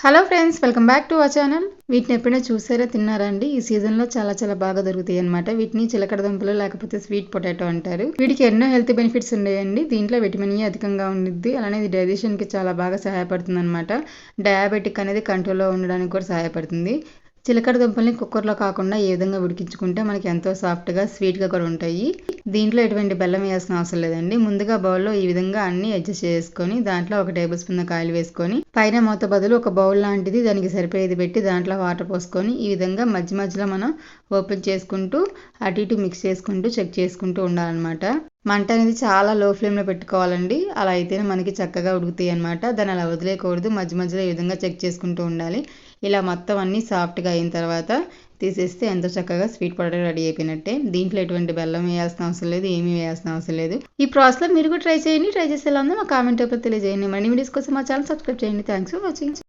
Hello friends, welcome back to our channel. వీటిని ఎప్పుడైనా చూసారా, తిన్నారా అండి? ఈ సీజన్లో చాలా చాలా బాగా దొరుకుతాయి అనమాట. వీటిని చిలకడ దుంపలు లేకపోతే స్వీట్ పొటాటో అంటారు. వీటికి ఎన్నో హెల్త్ బెనిఫిట్స్ ఉన్నాయండి. దీంట్లో విటమిన్ ఈ అధికంగా ఉండిద్ది. అలానే ఇది డైజెషన్కి చాలా బాగా సహాయపడుతుంది అనమాట. డయాబెటిక్ అనేది కంట్రోల్లో ఉండడానికి కూడా సహాయపడుతుంది. చిలకడ దుంపల్ని కుక్కర్లో కాకుండా ఏ విధంగా ఉడికించుకుంటే మనకి ఎంతో సాఫ్ట్గా స్వీట్గా కూడా ఉంటాయి. దీంట్లో ఎటువంటి బెల్లం వేయాల్సిన అవసరం లేదండి. ముందుగా బౌల్లో ఈ విధంగా అన్ని అడ్జస్ట్ చేసుకొని దాంట్లో 1 టేబుల్ స్పూన్ ఆయిల్ వేసుకొని పైన మూత బదులు ఒక బౌల్ లాంటిది దానికి సరిపోయేది పెట్టి దాంట్లో వాటర్ పోసుకొని ఈ విధంగా మధ్య మధ్యలో మనం ఓపెన్ చేసుకుంటూ అటు ఇటు మిక్స్ చేసుకుంటూ చెక్ చేసుకుంటూ ఉండాలన్నమాట. మంట అనేది చాలా లో ఫ్లేమ్లో పెట్టుకోవాలండి. అలా అయితేనే మనకి చక్కగా ఉడుకుతాయి అనమాట. దాన్ని అలా వదిలేయకూడదు. మధ్య మధ్యలో ఈ విధంగా చెక్ చేసుకుంటూ ఉండాలి. ఇలా మొత్తం అన్నీ సాఫ్ట్గా అయిన తర్వాత తీసేస్తే ఎంతో చక్కగా స్వీట్ పొటాటో రెడీ అయిపోయినట్టే. దీంట్లో ఎటువంటి బెల్లం వేయాల్సిన అవసరం లేదు, ఏమీ వేయాల్సిన అవసరం లేదు. ఈ ప్రాసెస్లో మీరు కూడా ట్రై చేయండి. ట్రై చేసే ఎలా ఉందో మా కామెంట్ రూపంలో తెలియజేయండి. మరిన్ని వీడియోస్ కోసం మా ఛానల్ సబ్స్క్రైబ్ చేయండి. Thanks for watching.